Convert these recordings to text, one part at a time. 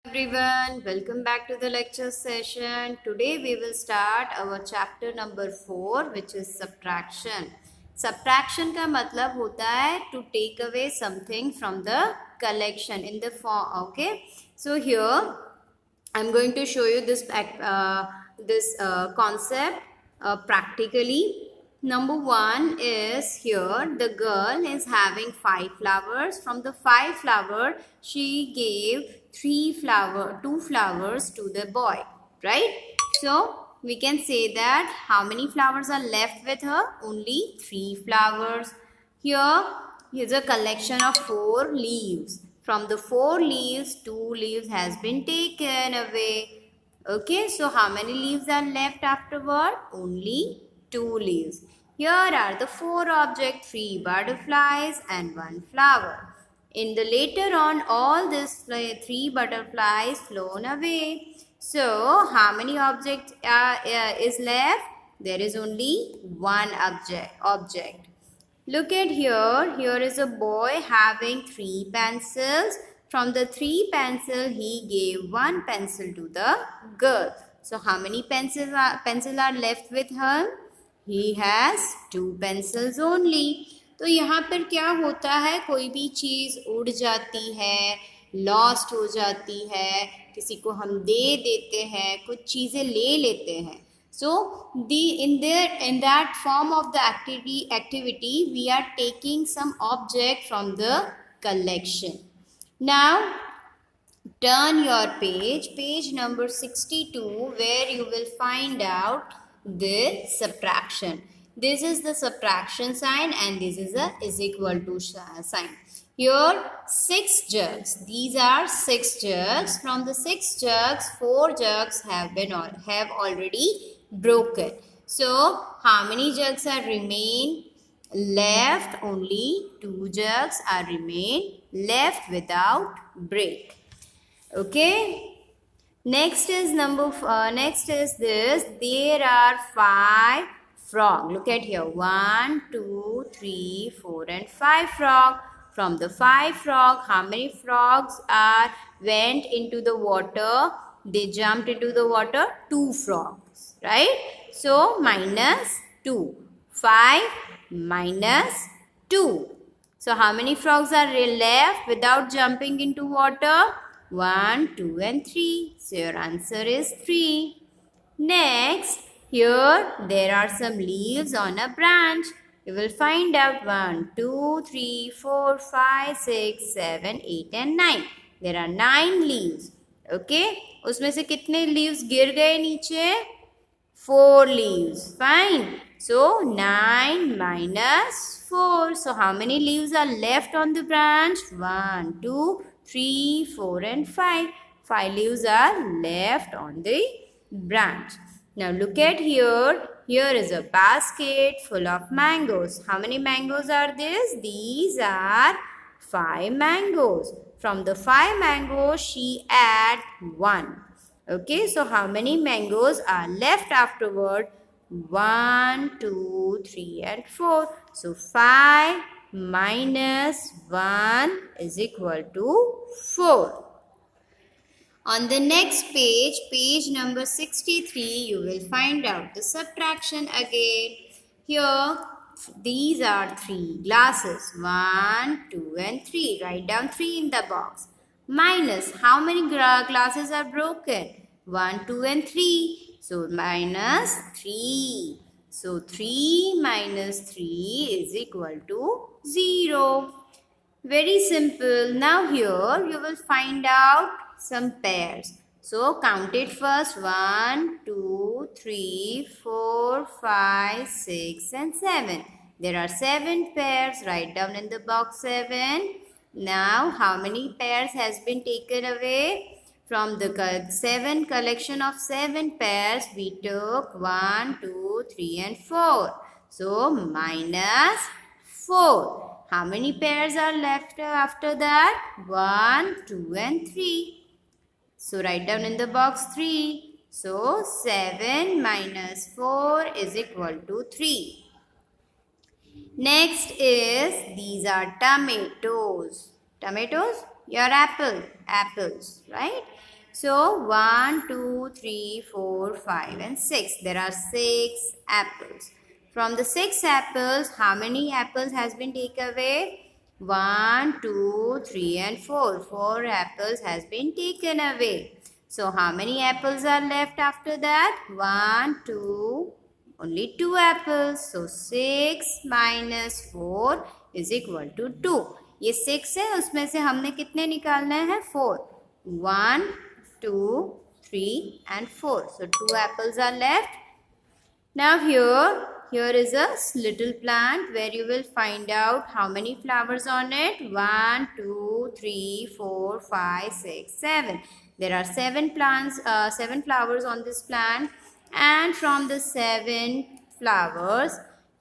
Everyone, welcome back to the lecture session. Today we will start our chapter number 4, which is subtraction. Subtraction का मतलब होता है to take away something from the collection in the form. Okay, so here I'm going to show you this concept practically. Number one is here the girl is having 5 flowers. From the 5 flower, she gave two flowers to the boy, right? So we can say that how many flowers are left with her? Only 3 flowers. Here's a collection of 4 leaves. From the 4 leaves, 2 leaves has been taken away. Okay, so how many leaves are left afterward? Only 2 leaves. Here are the 4 objects, 3 butterflies and 1 flower. In the later on, all these 3 butterflies flown away. So, how many objects is left? There is only one object. Look at here. Here is a boy having 3 pencils. From the 3 pencils, he gave 1 pencil to the girl. So, how many pencils are left with her? He has 2 pencils only. तो यहाँ पर क्या होता है, कोई भी चीज़ उड़ जाती है, लॉस्ट हो जाती है, किसी को हम दे देते हैं, कुछ चीज़ें ले लेते हैं. So in that form of the activity we are taking some object from the collection. Now turn your page number 62, where you will find out the subtraction. This is the subtraction sign and this is a is equal to sign. Here 6 jugs. These are 6 jugs. From the 6 jugs, 4 jugs have already broken. So how many jugs are remain left? Only 2 jugs are remain left without break. Okay. Next is this. There are 5 frogs. Look at here. 1, 2, 3, 4, and 5 frogs. From the 5 frogs, how many frogs went into the water? They jumped into the water. 2 frogs, right? So minus 2. 5 minus 2. So how many frogs are left without jumping into water? 1, 2, and 3. So your answer is 3. Next, here there are some leaves on a branch. You will find out 1, 2, 3, 4, 5, 6, 7, 8, and 9. There are 9 leaves. Okay. उसमें से कितने leaves गिर गए नीचे? 4 leaves. Fine. So 9 minus 4. So how many leaves are left on the branch? 1, 2, 3, 4, and 5. 5 leaves are left on the branch. Now look at here. Here is a basket full of mangoes. How many mangoes are this? These are 5 mangoes. From the 5 mangoes, she add 1. Okay, so how many mangoes are left afterward? 1, 2, 3, and 4. So 5 minus 1 is equal to 4. On the next page number 63, you will find out the subtraction again. Here, these are 3 glasses. 1, 2, and 3. Write down 3 in the box. Minus, how many glasses are broken? 1, 2, and 3. So, minus 3. So, 3 minus 3 is equal to 0. Very simple. Now here you will find out some pairs. So count it first. 1, 2, 3, 4, 5, 6, and 7. There are 7 pairs. Write down in the box 7. Now how many pairs has been taken away? From the collection of 7 pairs, we took 1, 2, 3, and 4. So minus 4. How many pairs are left after that? 1, 2, and 3. So write down in the box 3. So 7 minus 4 is equal to 3. Next is, these are tomatoes. Tomatoes? Your apples, right? So 1, 2, 3, 4, 5 and 6. There are 6 apples. From the 6 apples, how many apples has been taken away? 1, 2, 3 and 4. 4 apples has been taken away. So how many apples are left after that? 1, 2, only 2 apples. So 6 minus 4 is equal to 2. ये 6 है, उसमें से हमने कितने निकालना है? 4. 1, 2, 3 and 4. So 2 apples are left. Now here is a little plant where you will find out how many flowers on it. 1, 2, 3, 4, 5, 6, 7. There are 7 plants, 7 flowers on this plant, and from the 7 flowers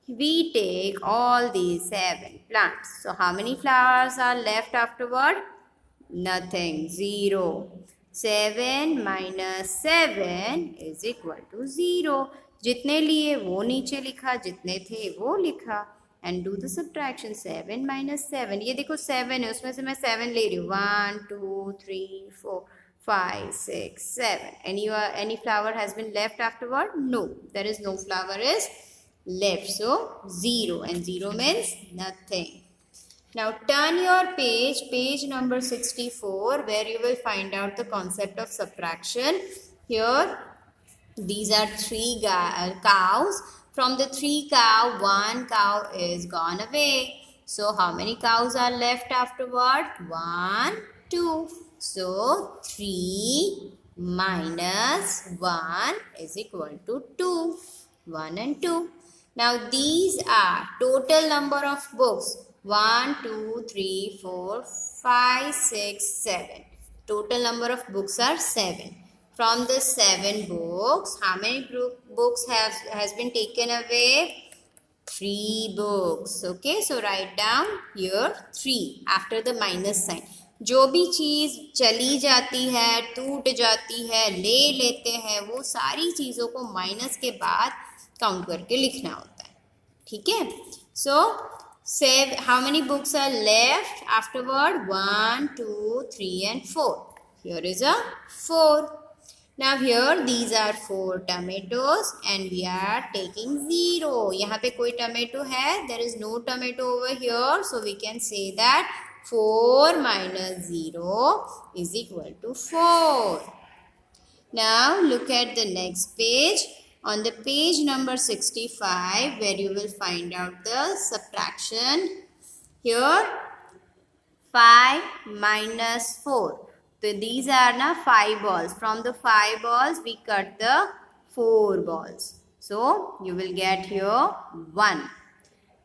we take all these 7 plants. So how many flowers are left afterward? Nothing, 0. 7 minus 7 is equal to 0. जितने लिए वो नीचे लिखा, जितने थे वो लिखा. And do the subtraction. 7 minus 7. ये देखो 7 है, उसमें से मैं 7 ले रही हूँ. 1, 2, 3, 4, 5, 6, 7. Any flower has been left afterward? No. There is no flower is left. So 0. And 0 means nothing. Now turn your page number 64, where you will find out the concept of subtraction. Here, these are 3 cows. From the 3 cow, 1 cow is gone away. So how many cows are left afterward? 1, 2. So 3 minus 1 is equal to 2. 1 and 2. Now these are total number of books. 1, 2, 3, 4, 5, 6, 7. Total number of books are 7. From the 7 books, how many books has been taken away? 3 books. Okay, so write down here 3 after the minus sign. जो भी चीज़ चली जाती है, टूट जाती है, ले लेते हैं, वो सारी चीज़ों को माइनस के बाद काउंट करके लिखना होता है. ठीक है? So save how many books are left afterward? 1, 2, 3 and 4. Here is a 4. Now here these are 4 tomatoes and we are taking 0. यहाँ पे कोई tomato है? There is no tomato over here. So we can say that 4 minus 0 is equal to 4. Now look at the next page. On the page number 65, where you will find out the subtraction. Here 5 minus 4. So these are now 5 balls. From the 5 balls, we cut the 4 balls. So you will get here 1.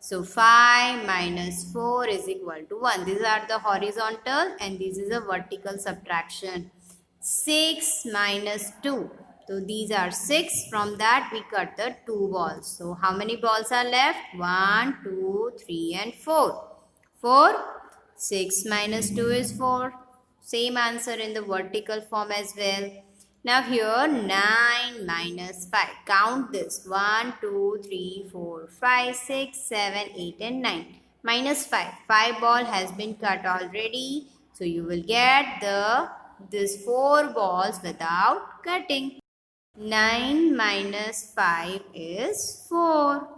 So 5 minus 4 is equal to 1. These are the horizontal and this is a vertical subtraction. 6 minus 2. So these are 6. From that we cut the 2 balls. So how many balls are left? 1, 2, 3 and 4. 4. 6 minus 2 is 4. Same answer in the vertical form as well. Now here 9 minus 5. Count this. 1, 2, 3, 4, 5, 6, 7, 8 and 9. Minus 5. 5 ball has been cut already. So you will get this 4 balls without cutting. 9 minus 5 is 4.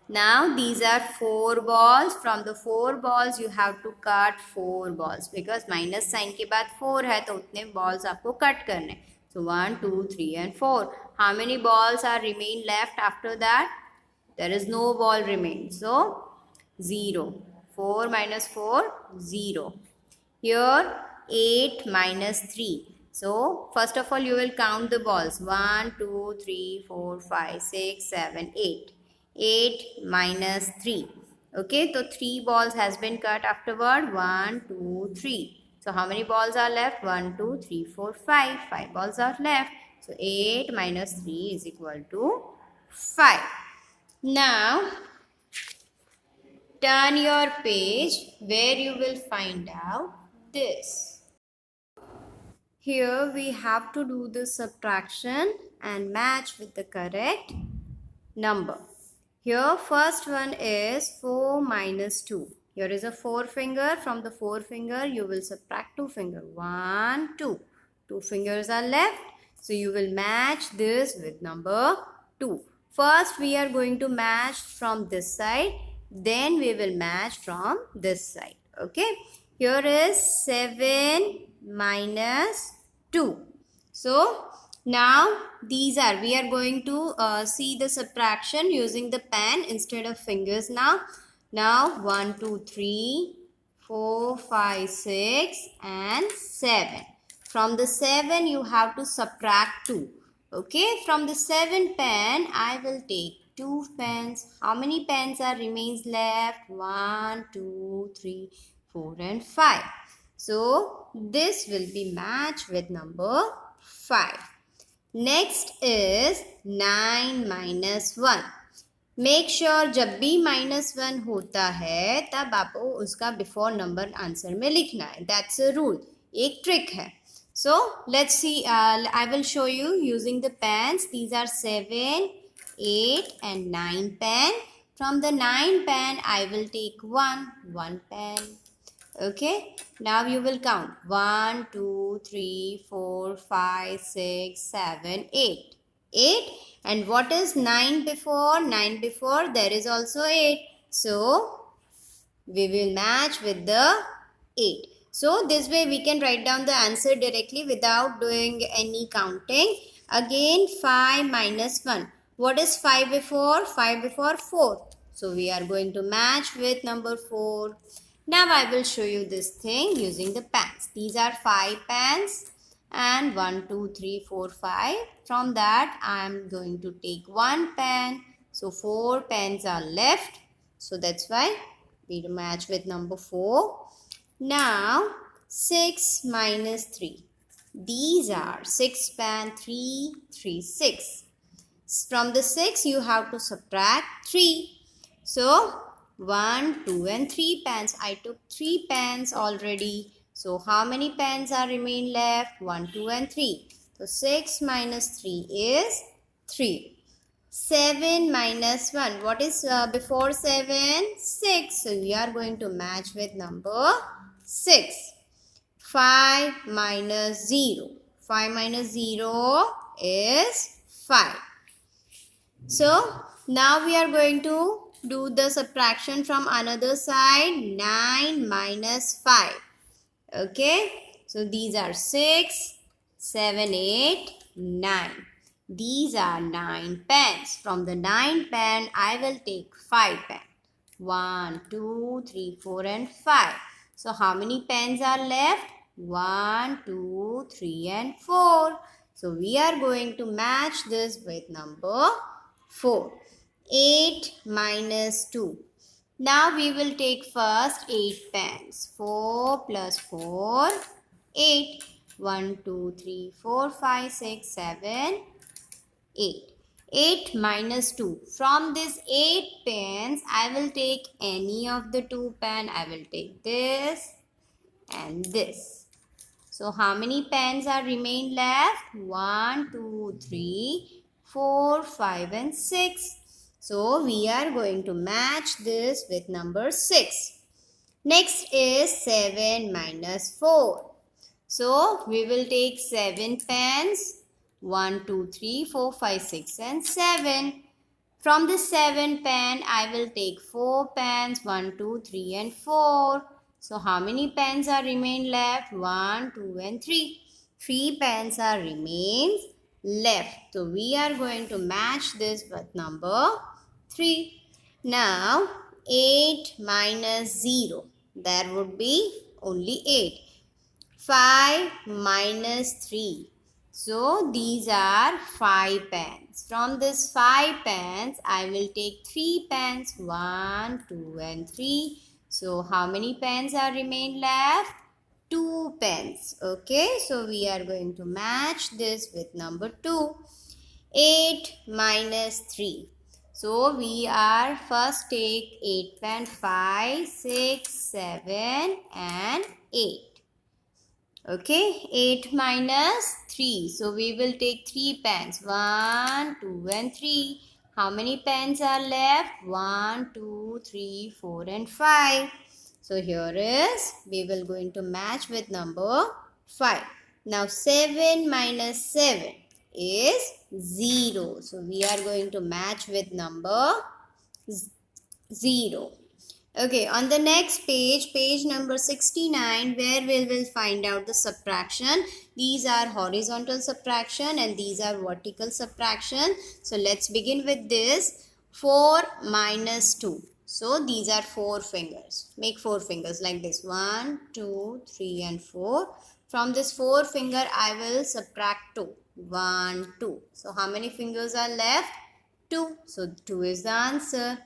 Now these are 4 balls. From the 4 balls you have to cut 4 balls because minus sign के बाद 4 है तो उतने balls आपको cut करने. So 1, 2, 3 and 4. How many balls are remain left after that? There is no ball remain. So 0. 4 minus 4, 0. Here 8 minus 3. So first of all you will count the balls. 1, 2, 3, 4, 5, 6, 7, 8. 8 minus 3. Okay, so 3 balls has been cut afterward. 1, 2, 3. So how many balls are left? 1, 2, 3, 4, 5. 5 balls are left. So 8 minus 3 is equal to 5. Now turn your page where you will find out this. Here we have to do the subtraction and match with the correct number. Here first one is 4 minus 2. Here is a 4 finger. From the 4 finger you will subtract 2 finger. 1, 2. 2 fingers are left. So you will match this with number 2. First we are going to match from this side. Then we will match from this side. Okay. Here is 7 minus 2. So now we are going to see the subtraction using the pen instead of fingers now. Now 1, 2, 3, 4, 5, 6 and 7. From the 7 you have to subtract 2. Okay, from the 7 pen I will take 2 pens. How many pens are remains left? 1, 2, 3, 4 and 5. So this will be matched with number 5. Next is 9 minus 1. Make sure जब भी -1 होता है तब आपको उसका before number answer में लिखना है. That's a rule. एक ट्रिक है. So let's see. I will show you using the pens. These are 7, 8 and 9 pen. From the 9 pen I will take one pen. Okay, now you will count 1, 2, 3, 4, 5, 6, 7, 8. 8. And what is 9 before? 9 before there is also 8. So we will match with the 8. So this way we can write down the answer directly without doing any counting. Again 5 minus 1. What is 5 before? 5 before 4. So we are going to match with number 4. Now I will show you this thing using the pens. These are 5 pens. And 1, 2, 3, 4, 5. From that I am going to take 1 pen. So 4 pens are left. So that's why we match with number 4. Now 6 minus 3. These are 6 pen, 3, 3, 6. From the 6 you have to subtract 3. So 1, 2 and 3 pens. I took 3 pens already. So how many pens are remain left? 1, 2 and 3. So 6 minus 3 is 3. 7 minus 1. What is before 7? 6. So we are going to match with number 6. 5 minus 0. 5 minus 0 is 5. So now we are going to do the subtraction from another side. 9 minus 5. Okay, so these are 6, 7, 8, 9. These are 9 pens. From the 9 pen, I will take 5 pens. 1, 2, 3, 4 and 5. So how many pens are left? 1, 2, 3 and 4. So we are going to match this with number 4. 8 minus 2. Now we will take first 8 pens. 4 plus 4, 8. 1, 2, 3, 4, 5, 6, 7, 8. 8 minus 2. From these 8 pens, I will take any of the 2 pen. I will take this and this. So how many pens are remain left? 1, 2, 3, 4, 5 and 6. So we are going to match this with number 6. Next is 7 minus 4. So we will take 7 pens. 1, 2, 3, 4, 5, 6 and 7. From the 7 pen, I will take 4 pens. 1, 2, 3 and 4. So how many pens are remain left? 1, 2 and 3. 3 pens are remains left. So we are going to match this with number 3. Now 8 minus 0. There would be only 8. 5 minus 3. So these are 5 pens. From this 5 pens, I will take 3 pens. 1, 2 and 3. So how many pens are remain left? 2 pens. Okay, so we are going to match this with number 2. 8 minus 3. So we are first take 8 pen. 5, 6, 7 and 8. Okay, 8 minus 3. So we will take 3 pens. 1, 2 and 3. How many pens are left? 1, 2, 3, 4 and 5. So here is, we will going to match with number 5. Now 7 minus 7 is 0. So we are going to match with number 0. Okay, on the next page, page number 69, where we will find out the subtraction. These are horizontal subtraction and these are vertical subtraction. So let's begin with this. 4 minus 2. So these are 4 fingers. Make 4 fingers like this. 1, 2, 3 and 4. From this 4 finger, I will subtract 2. 1, 2. So how many fingers are left? 2. So 2 is the answer.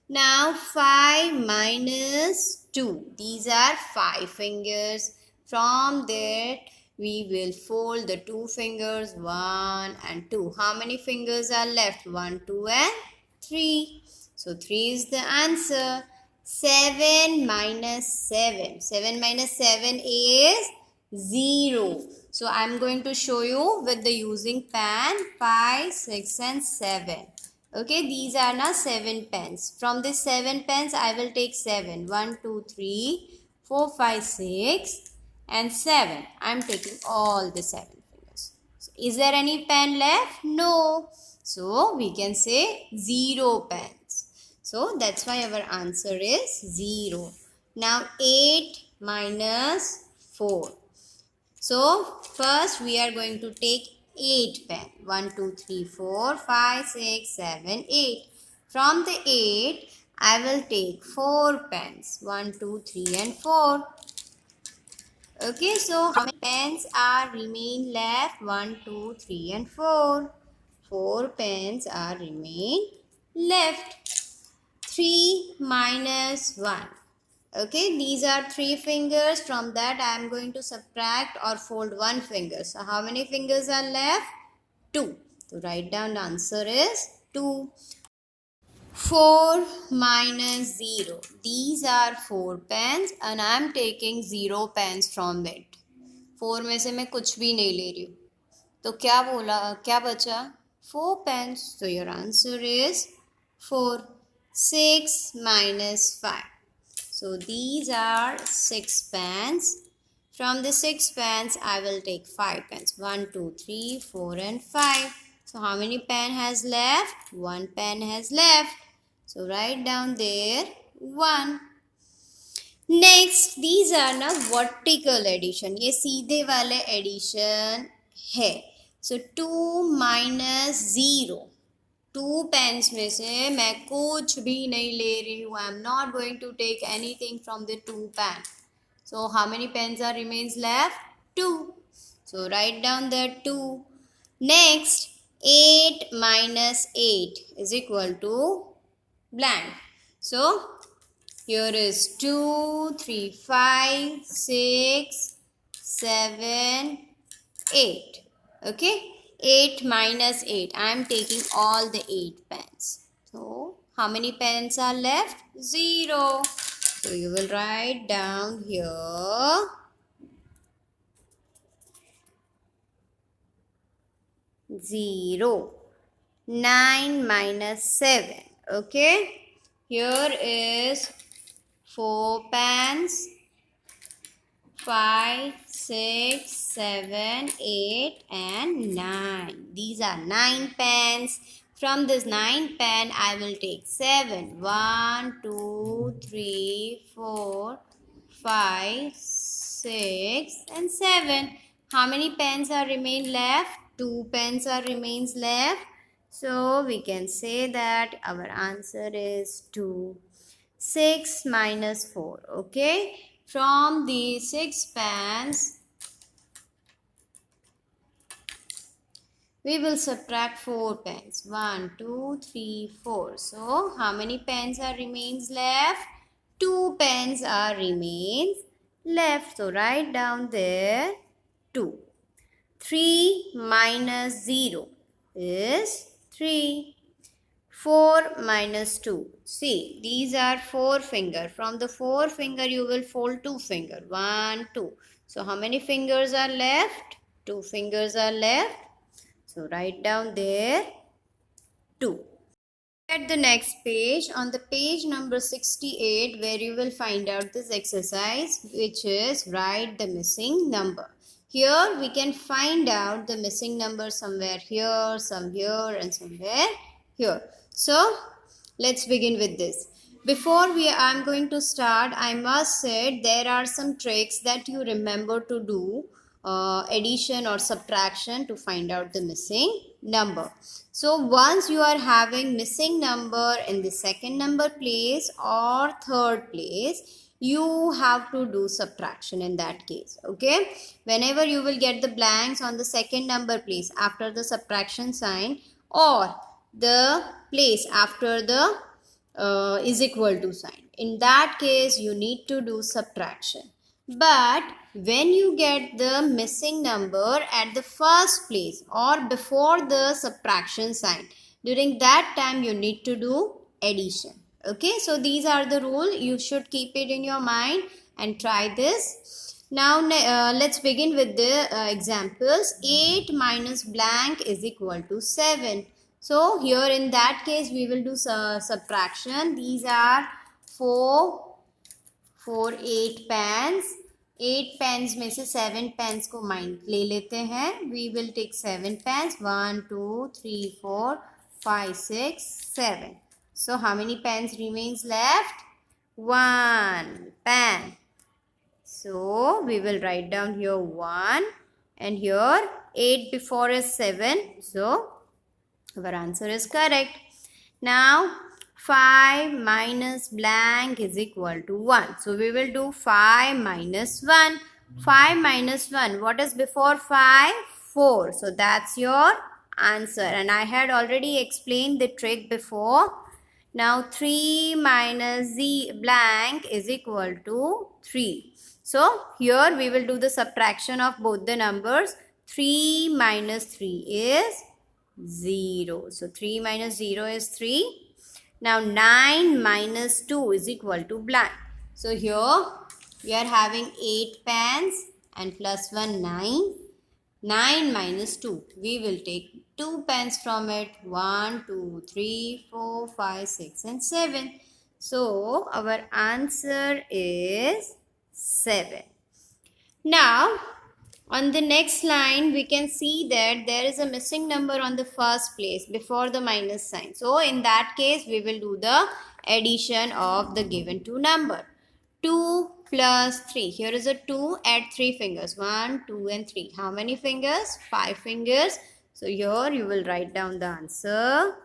Now 5 minus 2. These are 5 fingers. From there we will fold the 2 fingers 1 and 2. How many fingers are left? 1, 2 and 3. So 3 is the answer. 7 minus 7. 7 minus 7 is 0. So I am going to show you with the using pen 5, 6 and 7. Okay, these are now 7 pens. From this 7 pens, I will take 7. 1, 2, 3, 4, 5, 6 and 7. I am taking all the 7 fingers. So, is there any pen left? No. So, we can say 0 pens. So, that's why our answer is 0. Now, 8 minus 4. So, first we are going to take 8 pen. 1, 2, 3, 4, 5, 6, 7, 8. From the 8, I will take 4 pens. 1, 2, 3 and 4. Okay, so how many pens are remain left? 1, 2, 3 and 4. 4 pens are remain left. 3 minus 1. Okay, these are 3 fingers. From that, I am going to subtract or fold 1 finger. So, how many fingers are left? 2. So, write down the answer is 2. 4 minus 0. These are 4 pens and I am taking 0 pens from it. 4 में से मैं कुछ भी नहीं ले रही हूँ. तो क्या बचा? 4 pens. So, your answer is 4. 6 minus 5. So these are 6 pens. From the 6 pens, I will take 5 pens. 1, 2, 3, 4 and 5. So how many pen has left? 1 pen has left. So write down there 1. Next, these are now vertical addition. ये सीधे वाले addition है. So 2 minus 0. 2 pens में से मैं कुछ भी नहीं ले रही हूँ. I am not going to take anything from the 2 pen. So how many pens are remains left? 2. So write down that 2. Next, 8 minus 8 is equal to blank. So here is 2, 3, 5, 6, 7, 8. Okay. 8 minus 8. I am taking all the 8 pens. So, how many pens are left? 0. So, you will write down here 0. 9 minus 7. Okay. Here is 4 pens. 5, 6, 7, 8 and 9. These are 9 pens. From this 9 pen, I will take 7. 1, 2, 3, 4, 5, 6 and 7. How many pens are remain left? 2 pens are remains left. So, we can say that our answer is 2. 6 minus 4. Okay. From the 6 pens, we will subtract 4 pens. 1, 2, 3, 4. So, how many pens are remains left? 2 pens are remains left. So, write down there 2. 3 minus 0 is 3. 4 minus 2. See, these are 4 finger. From the 4 finger, you will fold 2 finger. 1, 2. So, how many fingers are left? 2 fingers are left. So, write down there 2. At the next page, on the page number 68, where you will find out this exercise, which is write the missing number. Here we can find out the missing number somewhere here, some here, and somewhere here. So let's begin with this. Before I'm going to start, I must say there are some tricks that you remember to do, addition or subtraction, to find out the missing number. So once you are having missing number in the second number place or third place, you have to do subtraction in that case. Okay, whenever you will get the blanks on the second number place after the subtraction sign, or the place after the is equal to sign, in that case you need to do subtraction. But when you get the missing number at the first place or before the subtraction sign, during that time you need to do addition. Okay, so these are the rule. You should keep it in your mind and try this. Now let's begin with the examples. 8 minus blank is equal to 7. So here in that case we will do subtraction. These are 4 8 pens. 8 pens में से 7 pens को mind ले लेते हैं. We will take 7 pens. 1 2 3 4 5 6 7. So how many pens remains left? 1 pen. So we will write down here 1, and here 8 before is 7. So our answer is correct. Now 5 minus blank is equal to 1. So we will do 5 minus 1. 5 minus 1. What is before 5? 4. So that's your answer. And I had already explained the trick before. Now 3 minus the blank is equal to 3. So here we will do the subtraction of both the numbers. 3 minus 3 is 0. So 3 minus 0 is 3. Now 9 minus 2 is equal to blank. So here we are having 8 pens and plus 1 9. 9 minus 2. We will take 2 pens from it. 1, 2, 3, 4, 5, 6 and 7. So our answer is 7. Now on the next line we can see that there is a missing number on the first place before the minus sign. So in that case we will do the addition of the given two number. 2 plus 3. Here is a 2. Add 3 fingers. 1, 2 and 3. How many fingers? 5 fingers. So here you will write down the answer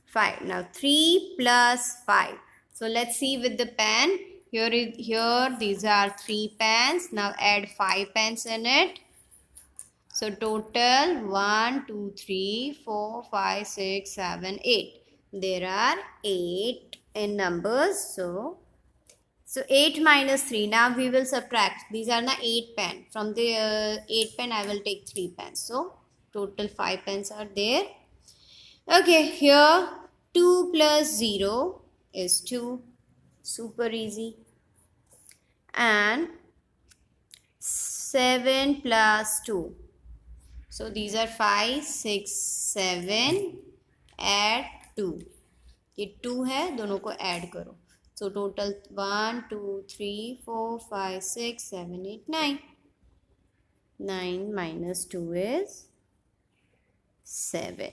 5. Now 3 plus 5. So let's see with the pen. Here these are 3 pens. Now add 5 pens in it. So total 1, 2, 3, 4, 5, 6, 7, 8. There are 8 in numbers. So 8 minus 3. Now we will subtract. These are the 8 pen. From the 8 pen I will take 3 pens. So total 5 pens are there. Okay, here 2 plus 0 is 2. Super easy. And 7 plus 2. So these are 5, 6, 7. Add 2. ये 2 है, दोनों को add करो. So total 1, 2, 3, 4, 5, 6, 7, 8, 9. 9 minus 2 is 7.